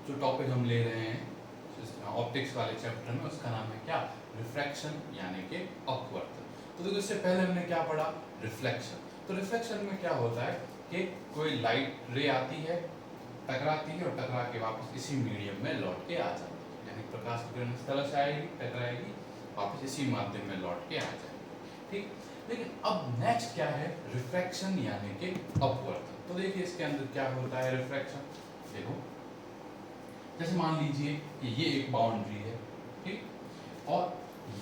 जो टॉपिक हम ले रहे हैं ऑप्टिक्स वाले चैप्टर में, उसका नाम है क्या? रिफ्रैक्शन यानी कि अपवर्तन। तो देखो इससे पहले हमने क्या पढ़ा? रिफ्लेक्शन। तो रिफ्लेक्शन में क्या होता है कि कोई लाइट रे आती है, टकराती है और टकरा के वापस इसी मीडियम में लौट के आ जाती है, यानी प्रकाश की किरण इस तरह से आएगी, टकराएगी, वापस इसी माध्यम में लौट के आ जाएगी। ठीक, लेकिन अब नेक्स्ट क्या है? रिफ्रैक्शन यानी कि अपवर्तन। तो देखिए इसके अंदर क्या होता है रिफ्रैक्शन। देखो जैसे मान लीजिए कि ये एक बाउंड्री है, ठीक, और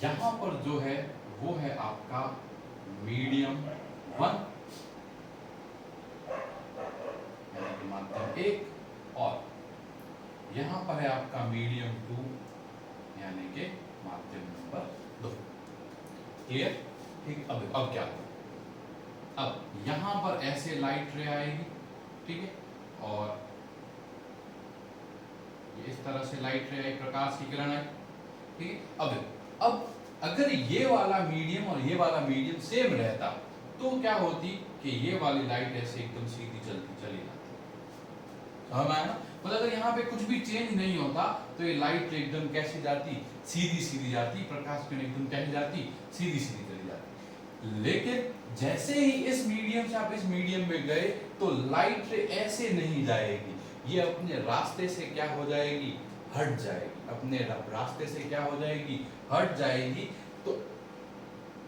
यहाँ पर जो है वो है आपका मीडियम 1 यानी कि माध्यम 1, और यहाँ पर है आपका मीडियम 2 यानी कि माध्यम नंबर 2। क्लियर? ठीक, अब क्या होगा? अब यहाँ पर ऐसे लाइट रे आएगी, ठीक है, और इस तरह से लाइट रे आई, प्रकाश की किरण आई, ठीक है। अब अगर ये वाला मीडियम और ये वाला मीडियम सेम रहता तो क्या होती कि ये वाली लाइट ऐसे एकदम सीधी चली जाती। समझ आया ना? मतलब अगर यहाँ पे कुछ भी चेंज नहीं होता तो ये लाइट एकदम कैसी जाती? सीधी जाती, प्रकाश किरण एकदम कैसी जाती? सीधी चली जाती। लेकिन जैसे ही इस मीडियम से आप इस मीडियम में गए तो लाइट रे ऐसे नहीं जाएगी, ये अपने रास्ते से क्या हो जाएगी? हट जाएगी। अपने रास्ते से क्या हो जाएगी? हट जाएगी। तो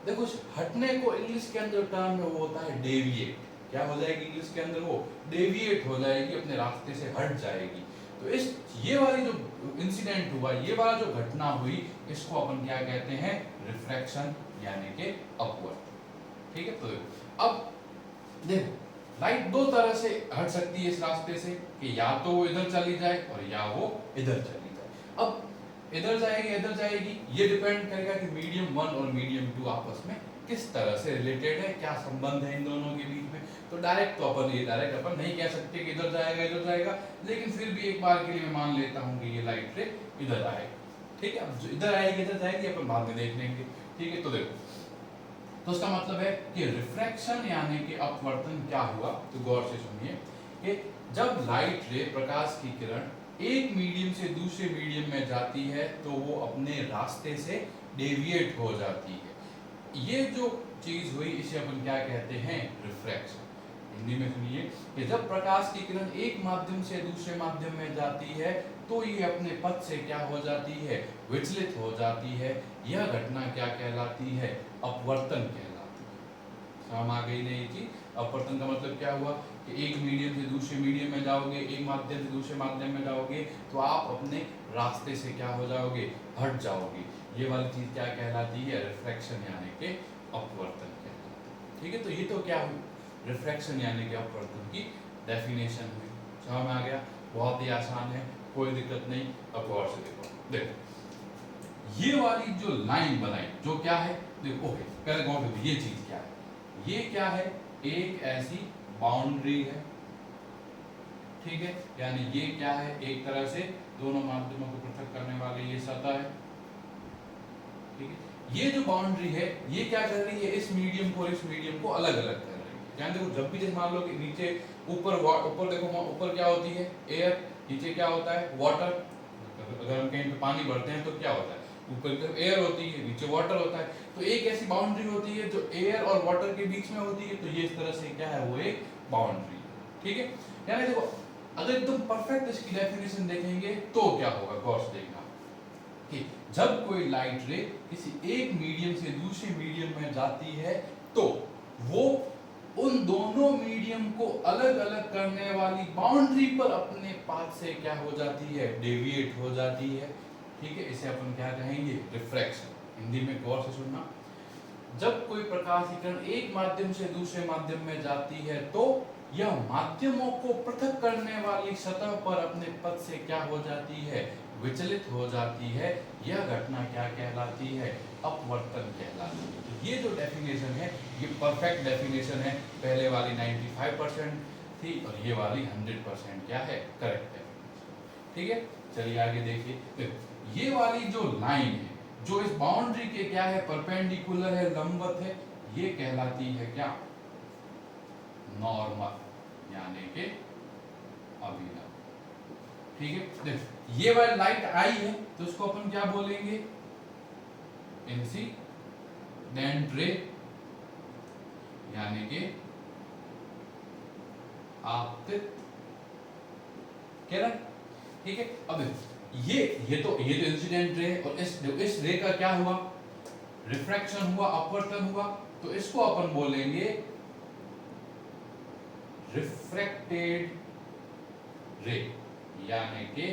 देखो हटने को इंग्लिश के अंदर टर्म में वो होता है डेविएट। क्या हो जाएगी इंग्लिश के अंदर? वो डेविएट हो जाएगी, अपने रास्ते से हट जाएगी। तो इस ये वाली जो इंसिडेंट हुआ, ये वाला जो घटना हुई, इसको अपन क्या कहते हैं? रिफ्रैक्शन यानी कि अपवर्तन। ठीक है, तो अब देखो लाइट दो तरह से हट सकती है इस रास्ते से, कि या तो वो इधर चली जाए और या वो इधर चली जाए। अब इधर जाएगी, ये डिपेंड करेगा कि मीडियम 1 और मीडियम 2 आपस में किस तरह से रिलेटेड है, क्या संबंध है इन दोनों के बीच में। तो डायरेक्ट अपन नहीं कह सकते कि इधर जाएगा, लेकिन फिर भी एक बार के लिए मैं मान लेता हूँ कि ये लाइट रे इधर आएगी। ठीक है, अब जो इधर जाएगी अपन बाद में देख लेंगे। ठीक है, तो देखो, तो उसका मतलब है कि रिफ्रैक्शन यानी कि अपवर्तन क्या हुआ, तो गौर से सुनिए कि जब लाइट रे, प्रकाश की किरण एक मीडियम से दूसरे मीडियम में जाती है तो वो अपने रास्ते से डेविएट हो जाती है। ये जो चीज हुई इसे अपन क्या कहते हैं? रिफ्रैक्शन। हिंदी में सुनिए कि जब प्रकाश की किरण एक माध्यम से दूसरे माध्यम में जाती है तो ये अपने पथ से क्या हो जाती है? विचलित हो जाती है। यह घटना क्या कहलाती है? अपवर्तन कहलाती है। समझ आ गई नहीं चीज? अपवर्तन का मतलब क्या हुआ कि एक मीडियम से दूसरे मीडियम में जाओगे, एक माध्यम से दूसरे माध्यम में जाओगे तो आप अपने रास्ते से क्या हो जाओगे? हट जाओगे। ये वाली चीज क्या कहलाती है? रिफ्रैक्शन यानी कि अपवर्तन कहलाती है। ठीक है, तो ये तो क्या हुई? रिफ्रैक्शन यानी कि अपवर्तन की डेफिनेशन हुई। समझ में आ गया? बहुत ही आसान है, कोई दिक्कत नहीं। अब गौर से देखो ये वाली जो लाइन बनाई, जो क्या है? देखो ओके, पहले गौर से ये चीज क्या है? ये क्या है? एक ऐसी बाउंड्री है, ठीक है, यानी ये क्या है? एक तरह से दोनों माध्यमों को पृथक करने वाली ये सतह है। ठीक है, ये जो बाउंड्री है ये क्या कर रही है? इस मीडियम को और इस मीडियम को अलग अलग कर रही है। ध्यान देखो, जब भी जैसे मान लो कि नीचे ऊपर देखो, ऊपर क्या होती है? एयर। नीचे क्या होता है? वाटर। अगर हम कहीं पे पानी भरते हैं तो क्या होता है? ऊपर की तरफ एयर होती है, नीचे वाटर होता है। तो एक ऐसी बाउंड्री होती है जो एयर और वाटर के बीच में होती है, तो ये इस तरह से क्या है? वो एक बाउंड्री। ठीक है, यानी देखो अगर एकदम परफेक्ट इसकी डेफिनेशन देखेंगे तो क्या होगा? गौर से देखना कि जब कोई लाइट रे किसी एक मीडियम से दूसरे मीडियम में जाती है तो वो उन दोनों मीडियम को अलग अलग करने वाली बाउंड्री पर अपने पाथ से क्या हो जाती है? डेविएट हो जाती है। ठीक है, इसे अपन क्या कहेंगे? रिफ्रैक्शन। हिंदी में गौर से सुनना, जब कोई प्रकाश की किरण एक माध्यम से दूसरे माध्यम में जाती है तो यह माध्यमों को पृथक करने वाली सतह पर अपने पथ से क्या हो जाती है? विचलित हो जाती है। यह घटना क्या कहलाती है? अपवर्तन कहलाती है। तो ये जो डेफिनेशन है ये परफेक्ट डेफिनेशन है। पहले वाली 95% थी और ये वाली 100% क्या है? करेक्ट है। ठीक है, चलिए आगे देखिए। ये वाली जो लाइन है जो इस बाउंड्री के क्या है? परपेंडिकुलर है, लंबवत है, ये कहलाती है क्या? नॉर्मल यानी कि अभिलंब। ठीक है, देखो ये वाली लाइट आई है तो इसको अपन क्या बोलेंगे, इंसिडेंट रे, यानी कि आपतित किरण। ठीक है, अब ये तो इंसिडेंट रे, और इस रे का क्या हुआ, रिफ्रैक्शन हुआ, अपवर्तन हुआ, तो इसको अपन बोलेंगे रिफ्रैक्टेड रे, यानी कि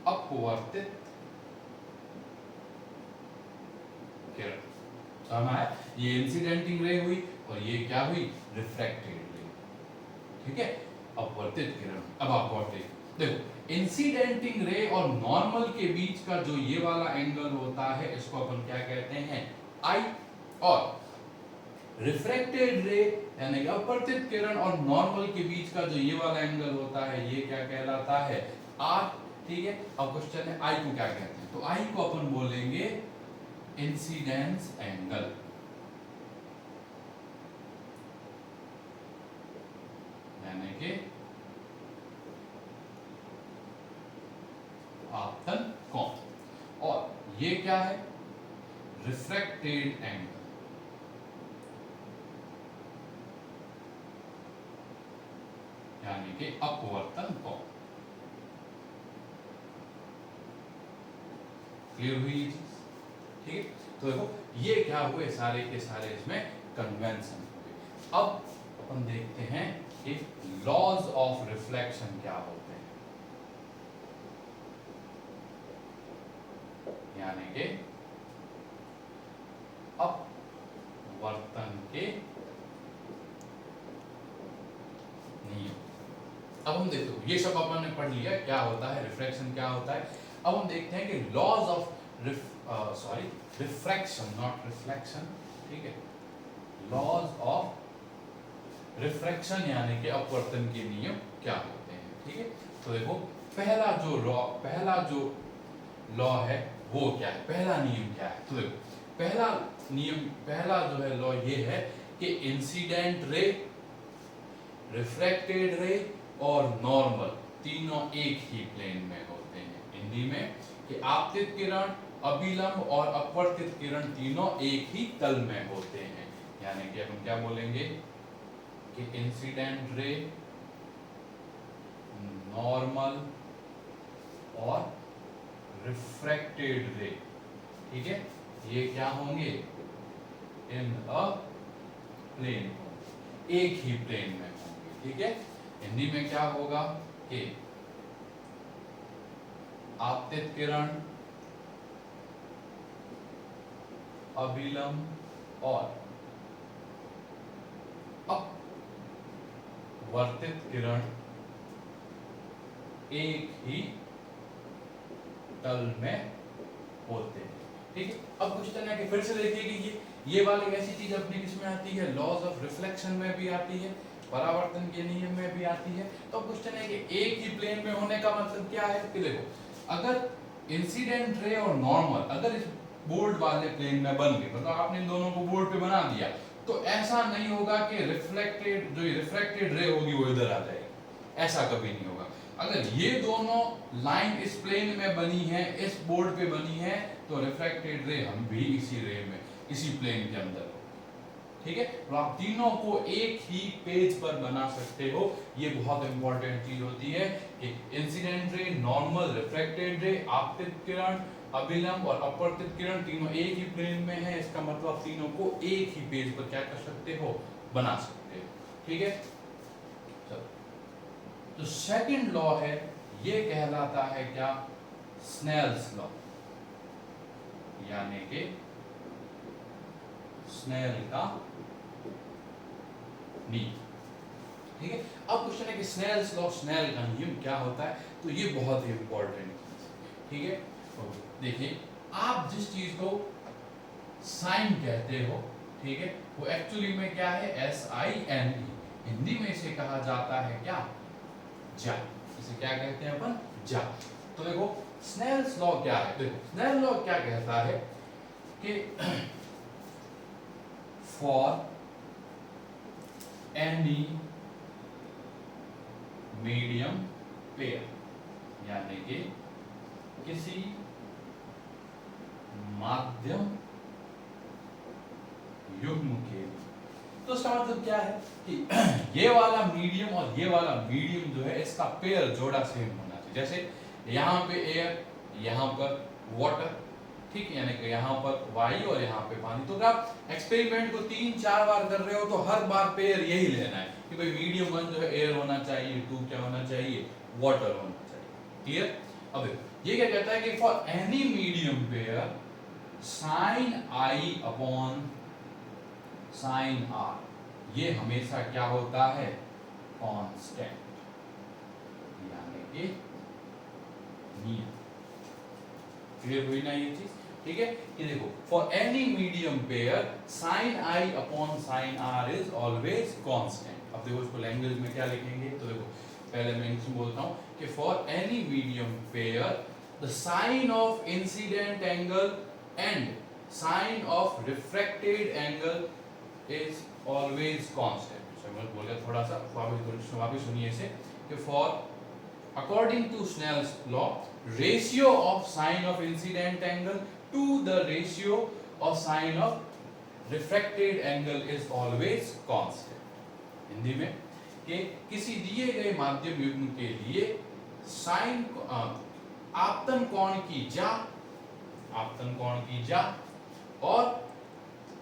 अपवर्तित किरण। समझ आया, ये इंसिडेंटिंग रे हुई और ये क्या हुई, रिफ्रैक्टेड रे। ठीक है, अपवर्तित किरण। अब अपवर्तित देखो, इंसिडेंटिंग रे और नॉर्मल के बीच का जो ये वाला एंगल होता है इसको अपन क्या कहते हैं, आई, और रिफ्रैक्टेड रे यानी कि अपवर्तित किरण और नॉर्मल के बीच का जो ये वाला एंगल होता है ये क्या कहलाता है, आर। ठीक है, अब क्वेश्चन है आई को क्या कहते हैं, तो आई को अपन बोलेंगे इंसिडेंस एंगल, यानी कि आपतन कोण, और ये क्या है, रिफ्रैक्टेड एंगल, यानी कि अपवर्तन कोण। क्लियर हुई ये चीज? ठीक है, तो देखो ये क्या हुए, सारे के सारे इसमें कन्वेंशन हुए। अब अपन देखते हैं कि लॉज ऑफ रिफ्लेक्शन क्या होते हैं, यानी कि अपवर्तन के नियम। अब हम देखते हैं, ये सब अपन ने पढ़ लिया क्या होता है, रिफ्रैक्शन क्या होता है। अब हम देखते हैं कि laws of refraction, not reflection. ठीक है, लॉज ऑफ रिफ्रैक्शन यानी कि अपवर्तन के नियम क्या होते हैं। ठीक है, तो देखो पहला जो लॉ है वो क्या है, पहला नियम क्या है, तो देखो पहला जो है लॉ ये है कि इंसिडेंट रे, रिफ्रैक्टेड रे और नॉर्मल तीनों एक ही प्लेन में होते हैं। हिंदी में कि आपतित किरण, अभिलंब और अपवर्तित किरण तीनों एक ही तल में होते हैं, यानी कि हम क्या बोलेंगे कि इंसिडेंट रे, नॉर्मल और रिफ्रैक्टेड रे, ठीक है, ये क्या होंगे, इन अ प्लेन, एक ही प्लेन में होंगे। ठीक है, हिंदी में क्या होगा कि आपतित किरण, अभिलंब और अपवर्तित किरण एक ही तल में होते हैं। ठीक है, अब क्वेश्चन है कि फिर से देखिए कि ये वाली ऐसी चीज अपनी किस में आती है, लॉज ऑफ रिफ्लेक्शन में भी आती है, परावर्तन के नियम में भी आती है। तो क्वेश्चन है कि एक ही प्लेन में होने का मतलब क्या है, कि देखो अगर इंसिडेंट रे और नॉर्मल अगर इस बोर्ड वाले प्लेन में बन गए, मतलब आपने इन दोनों को बोर्ड पे बना दिया, तो ऐसा नहीं होगा कि रिफ्रैक्टेड रे होगी वो इधर आ जाएगी, ऐसा कभी नहीं होगा। अगर ये दोनों लाइन इस प्लेन में बनी है, इस बोर्ड पे बनी है, तो रिफ्रैक्टेड रे हम भी इसी रे में, इसी प्लेन के अंदर। ठीक है, तो आप तीनों को एक ही पेज पर बना सकते हो। ये बहुत इंपॉर्टेंट चीज होती है कि इंसिडेंट रे, नॉर्मल, रिफ्रैक्टेड रे, आपतित किरण, अभिलंब और अपवर्तित किरण तीनों एक ही प्लेन में है, इसका मतलब आप तीनों को एक ही पेज पर क्या कर सकते हो, बना सकते हो। ठीक है, तो सेकंड लॉ है, ये कहलाता है क्या, स्नेल्स लॉ, यानी कि स्नेल का नियम। ठीक है, अब क्वेश्चन है कि स्नेल्स लॉ, स्नेल का नियम क्या होता है, तो ये बहुत ही इंपॉर्टेंट चीज है। ठीक है, तो देखिए आप जिस चीज को साइन कहते हो, ठीक है, वो एक्चुअली में क्या है, SINE, हिंदी में इसे कहा जाता है क्या, जा, इसे क्या कहते हैं अपन, जा। तो देखो स्नेल्स लॉ क्या है, देखो स्नेल लॉ क्या कहता है कि फॉर एनी मीडियम पेयर, यानी कि किसी माध्यम युग्म के, तो इसका मतलब क्या है कि ये वाला मीडियम और ये वाला मीडियम जो है इसका पेयर जोड़ा सेम होना चाहिए। जैसे यहाँ पे एयर, यहाँ पर वाटर, ठीक है, यानी कि यहाँ पर वायु और यहाँ पे पानी। तो अगर आप एक्सपेरिमेंट को 3-4 बार कर रहे हो तो हर बार पेयर यही लेना है कि भाई मीडियम 1 जो है एयर होना चाहिए, 2 क्या होना चाहिए, वाटर होना चाहिए। क्लियर? अब ये क्या कहता है कि for any medium pair sine i upon sine r, ये हमेशा क्या होता है, कांस्टेंट, यानी कि नियम। क्लियर हुई ना ये चीज? ठीक है, ये देखो for any medium pair sine i upon sine r is always constant. अब देखो इसको लैंग्वेज में क्या लिखेंगे, तो देखो पहले मैं इंग्लिश में बोलता हूं कि for any medium pair the sine of incident angle and sine of refracted angle is always constant। so मैं बोल गया थोड़ा सा वापस सुनिए इसे कि for according to Snell's law ratio of sine of incident angle to the ratio of sine of refracted angle is always constant। Hindi में कि किसी दिए गए माध्यम युग्म के लिए साइन आपतन कोण की जा और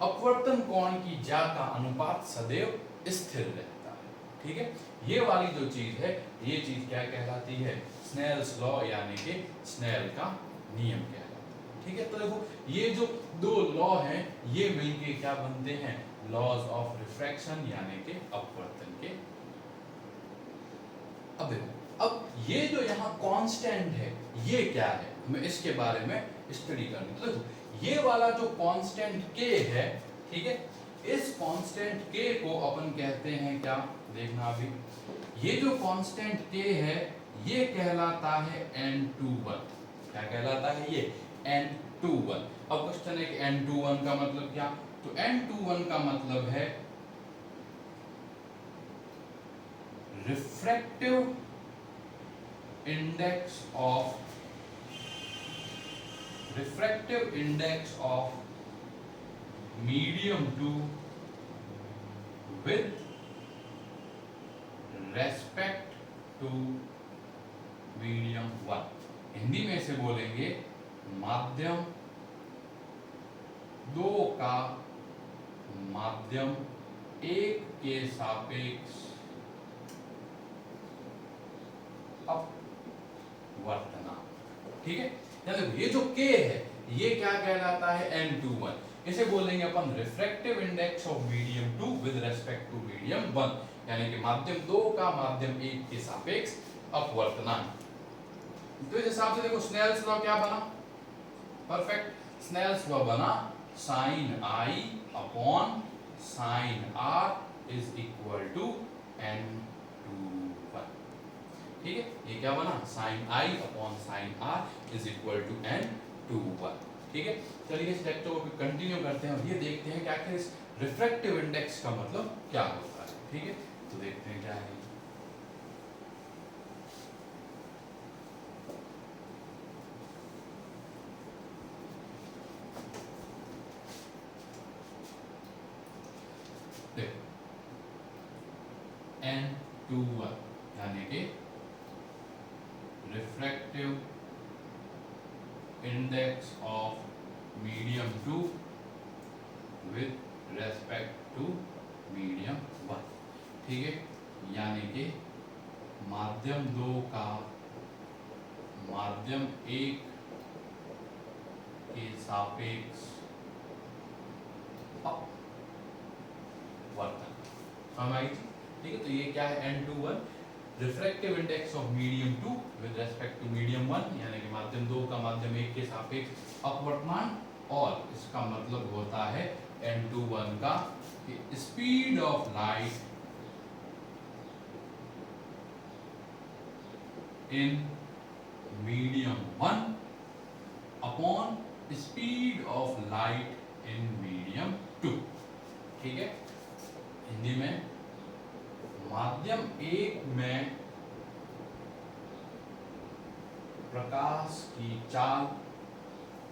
अपवर्तन कोण की जा का अनुपात सदैव स्थिर रहता है। ठीक है, ये वाली जो चीज है, ये चीज क्या कहलाती है, स्नेल्स लॉ, यानी कि स्नेल का नियम कहलाता है। ठीक है, तो देखो ये जो दो लॉ हैं ये मिलके क्या बनते हैं, लॉज ऑफ रिफ्रैक्शन, यानी कि अपवर्तन के। अब देखो, अब ये जो यहाँ कांस्टेंट है ये क्या है, हमें इसके बारे में स्टडी करनी। तो देखो ये वाला जो कांस्टेंट k है, ठीक है, इस कांस्टेंट k को अपन कहते हैं क्या, देखना अभी, ये जो कांस्टेंट k है ये कहलाता है n21। क्या कहलाता है ये, n21। अब क्वेश्चन है कि n21 का मतलब क्या, तो n21 का मतलब है refractive index of medium 2 with respect to medium 1। Hindi में से बोलेंगे माध्यम 2 का माध्यम 1 के सापेक्ष अपवर्तना। ठीक है, यानी ये जो k है ये क्या कहलाता है, n21। इसे बोलेंगे अपन refractive index of medium 2 with respect to medium 1, यानी कि माध्यम 2 का माध्यम 1 के सापेक्ष अपवर्तनांक। तो इस हिसाब से देखो स्नेल्स लॉ क्या बना, परफेक्ट। स्नेल्स लॉ बना sine i upon sine r is equal to n21। ठीक है, ये क्या बना, sine i upon sine r is equal to n21। ठीक है, चलिए इस लेक्चर को कंटिन्यू करते हैं और ये देखते हैं कि आखिर इस रिफ्रैक्टिव इंडेक्स का मतलब क्या होता है। ठीक है, तो देखते हैं क्या है। देखो n21 यानी कि refractive index of medium 2 with respect to medium 1। ठीक है, यानी कि माध्यम 2 का माध्यम 1 के सापेक्ष अपवर्तन। समझ आई? ठीक है, तो ये क्या है, n21 refractive index of medium 2 with respect to medium 1, यानी कि माध्यम 2 का माध्यम 1 के सापेक्ष अपवर्तनांक। और इसका मतलब होता है n21 का कि speed of light in medium 1 upon speed of light in medium 2। ठीक है, हिंदी में माध्यम 1 में प्रकाश की चाल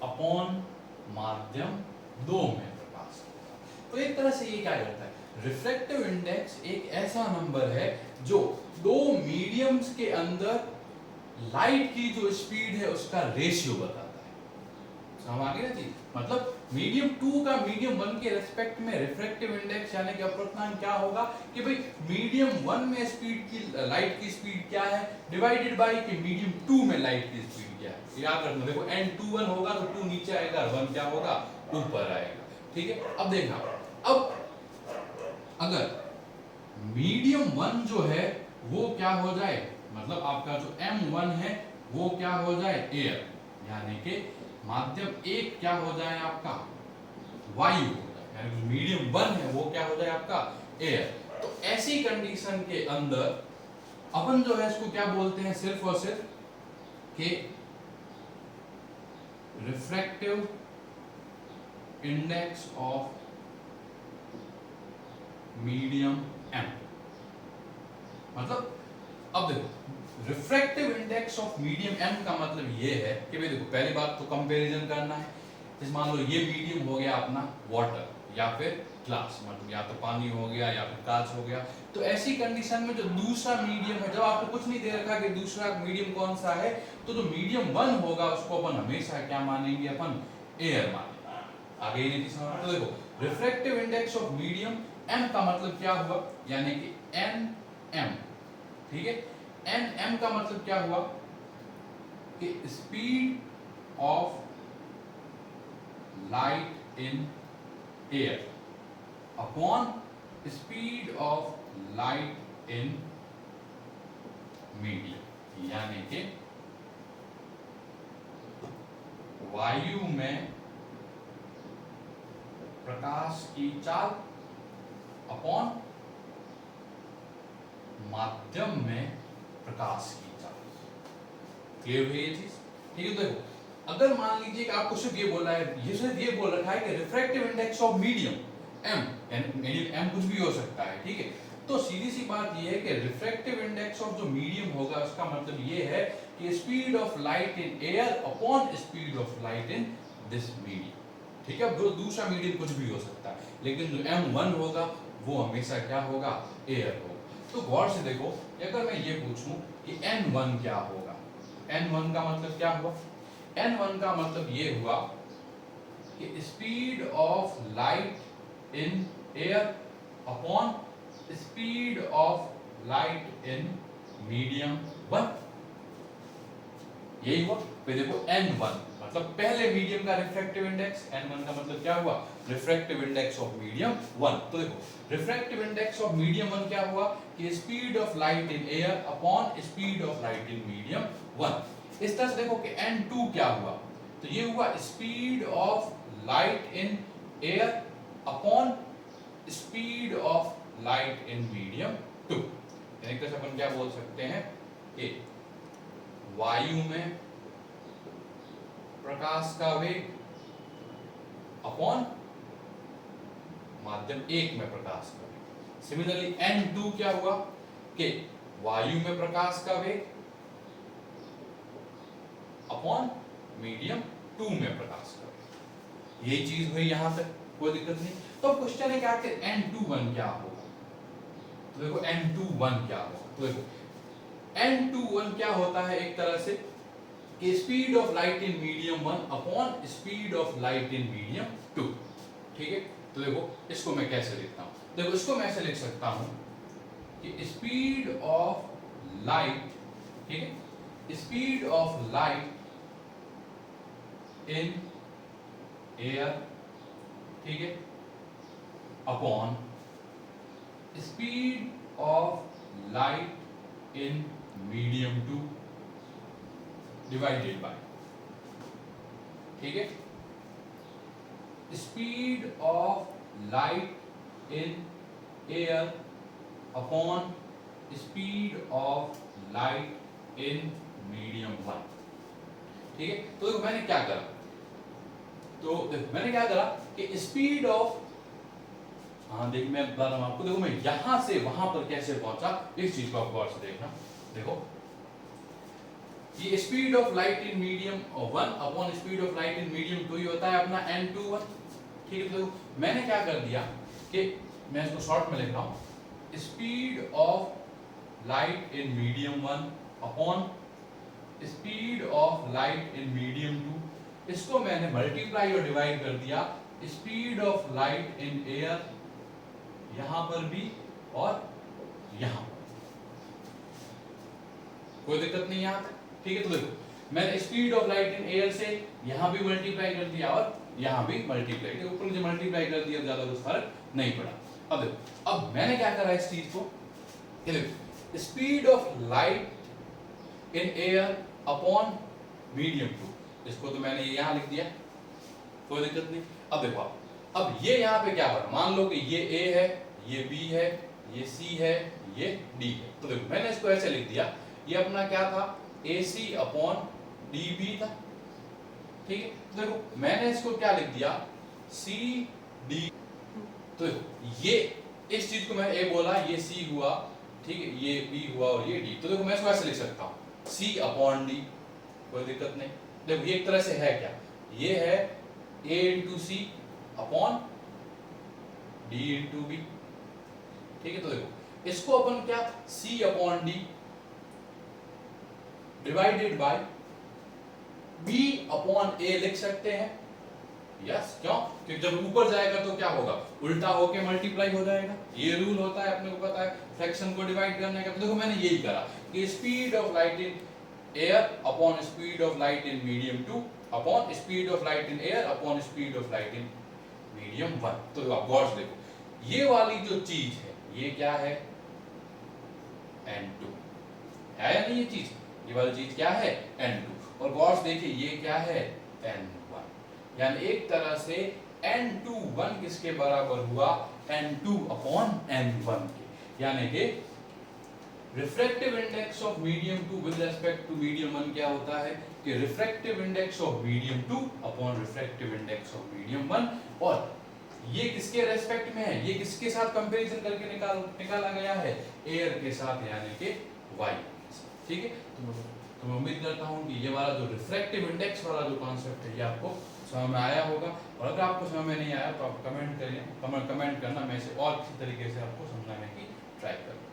अपॉन माध्यम 2 में प्रकाश की चाल। तो एक तरह से ये क्या रहता है, रिफ्रैक्टिव इंडेक्स एक ऐसा नंबर है जो दो मीडियम्स के अंदर लाइट की जो स्पीड है उसका रेशियो बताता है। समझ आ गई ना चीज, मतलब मीडियम 2 का मीडियम 1 के रेस्पेक्ट में रिफ्रैक्टिव इंडेक्स यानी कि अपवर्तनांक क्या होगा कि भाई मीडियम 1 में स्पीड की लाइट की स्पीड क्या है डिवाइडेड बाय कि मीडियम 2 में लाइट की स्पीड क्या है। याद रखना, देखो n21 होगा तो 2 नीचे आएगा, 1 क्या होगा ऊपर आएगा। ठीक है, अब देखना, अब अगर मीडियम 1 जो है वो क्या हो जाए, मतलब आपका जो m1 है वो क्या हो जाए एयर, यानी कि माध्यम 1 क्या हो जाए आपका वायु हो जाए, यानी जो मीडियम 1 है वो क्या हो जाए आपका एयर। तो ऐसी कंडीशन के अंदर अपन जो है इसको क्या बोलते हैं, सिर्फ और सिर्फ कि refractive index of medium m। मतलब अब देखो refractive index of medium m का मतलब ये है कि भाई देखो पहली बात तो कंपैरिजन करना है। जैसे मान लो ये मीडियम हो गया अपना वाटर या फिर ग्लास, मतलब या तो पानी हो गया या फिर कांच हो गया। तो ऐसी कंडीशन में जो दूसरा मीडियम है, जब आपको कुछ नहीं दे रखा कि दूसरा मीडियम कौन सा है, तो जो मीडियम 1 होगा उसको अपन हमेशा क्या मानेंगे, अपन एयर मानेंगे। आगे ये चीज समझ। तो देखो refractive index of medium m का मतलब क्या हुआ, यानी कि nm। ठीक है, nm का मतलब क्या हुआ कि speed of light in air upon speed of light in medium, यानी कि वायु में प्रकाश की चाल अपॉन माध्यम में प्रकाश की चाल। क्लियर है ये चीज? ठीक है, देखो अगर मान लीजिए कि आपको सिर्फ ये बोला है, ये सिर्फ ये बोल रखा है कि refractive index of medium m, यानी m कुछ भी हो सकता है। ठीक है, तो सीधी सी बात ये है कि रिफ्रैक्टिव इंडेक्स ऑफ जो मीडियम होगा उसका मतलब ये है कि speed of light in air upon speed of light in this medium. ठीक है, अब दूसरा मीडियम कुछ भी हो सकता है, लेकिन जो m1 होगा वो हमेशा क्या होगा, एयर होगा। तो गौर से देखो, अगर मैं ये पूछूं कि n1 क्या होगा, n1 का मतलब क्या हुआ, n1 का मतलब ये हुआ कि speed of light in air upon speed of light in medium 1। यही हुआ। फिर देखो n1 मतलब पहले मीडियम का रिफ्रैक्टिव इंडेक्स, n1 का मतलब क्या हुआ, रिफ्रैक्टिव इंडेक्स ऑफ मीडियम 1। तो देखो रिफ्रैक्टिव इंडेक्स ऑफ मीडियम 1 क्या हुआ कि speed of light in air upon speed of light in medium 1। इस तरह से देखो कि n2 क्या हुआ, तो ये हुआ speed of light in air upon speed of light in medium 2। यानी कि अपन क्या बोल सकते हैं कि वायु में प्रकाश का वेग अपॉन माध्यम 1 में प्रकाश का वेग। सिमिलरली n2 क्या हुआ कि वायु में प्रकाश का वेग अपॉन मीडियम 2 में प्रकाश का वेग। यही चीज हुई यहां तक, कोई दिक्कत नहीं। तो अब क्वेश्चन है कि आखिर n21 क्या होगा। तो देखो n21 क्या होगा, तो देखो n21 क्या होता है, एक तरह से कि speed of light in medium 1 upon speed of light in medium 2। ठीक है, तो देखो इसको मैं कैसे लिखता हूं, देखो इसको मैं ऐसे लिख सकता हूं कि स्पीड ऑफ लाइट, ठीक है, speed of light in air, ठीक है, upon speed of light in medium 2 divided by, ठीक है, speed of light in air upon speed of light in medium 1। ठीक है, तो देखो मैंने क्या करा, तो देखो मैंने क्या करा कि स्पीड ऑफ, हाँ देख मैं बता रहा हूं आपको, देखो मैं यहां से वहां पर कैसे पहुंचा, इस चीज को आप गौर से देखना। देखो ये speed of light in medium 1 upon speed of light in medium 2 ही होता है अपना n21। ठीक है, तो मैंने क्या कर दिया कि मैं इसको शॉर्ट में लिख रहा हूं, speed of light in medium 1 upon speed of light in medium 2, इसको मैंने मल्टीप्लाई और डिवाइड कर दिया speed of light in air यहां पर भी और यहां पर। कोई दिक्कत नहीं यहां तक? ठीक है, तो देखो मैंने speed of light in air से यहां भी मल्टीप्लाई कर दिया और यहां भी मल्टीप्लाई, ऊपर मुझे मल्टीप्लाई कर दिया, ज्यादा कुछ फर्क नहीं पड़ा। अब देखो, अब मैंने क्या करा इस चीज को, ये देखो speed of light in air upon medium 2, इसको तो मैंने यहां लिख दिया, कोई दिक्कत नहीं। अब देखो अब ये यहां पे क्या हो रहा है, मान लो कि ये A है, ये B है, ये C है, ये D है, तो देखो मैंने इसको ऐसे लिख दिया, ये अपना क्या था AC अपॉन DB था। ठीक है, तो देखो मैंने इसको क्या लिख दिया CD, तो देखो ये इस चीज को मैं A बोला, ये C हुआ, ठीक है, ये B हुआ और ये D, तो देखो मैं इसको ऐसे लिख सकता हूं C अपॉन D, कोई दिक्कत नहीं। देखो ये एक तरह से है क्या, ये है A into C upon D into B। ठीक है, तो देखो इसको अपन क्या C upon D divided by B upon A लिख सकते हैं। यस, क्यों? क्योंकि जब ऊपर जाएगा तो क्या होगा, उल्टा होके मल्टीप्लाई हो जाएगा, ये रूल होता है, अपने को पता है फ्रैक्शन को डिवाइड करने का। तो देखो मैंने यही करा कि speed of light in air upon speed of light in medium 2 upon speed of light in air upon speed of light in medium 1। तो आप गौर से देखो, ये वाली जो चीज है ये क्या है n2 है या नहीं, ये चीज, ये वाली चीज क्या है n2, और गौर से देखिए ये क्या है n1, यानी एक तरह से n21 किसके बराबर हुआ, n2 अपॉन n1 के, यानी कि refractive index of medium 2 with respect to medium 1 क्या होता है कि refractive index of medium 2 upon refractive index of medium 1, और ये किसके रेस्पेक्ट में है, ये किसके साथ कंपैरिजन करके निकाला गया है, एयर के साथ, यानी कि y। ठीक है, तो मैं उम्मीद करता हूं कि ये वाला जो रिफ्रैक्टिव इंडेक्स वाला जो कॉन्सेप्ट है ये आपको समझ में आया होगा, और अगर आपको समझ में नहीं आया तो आप कमेंट करना, मैं इसे और किसी तरीके से आपको समझाने की ट्राई करूंगा।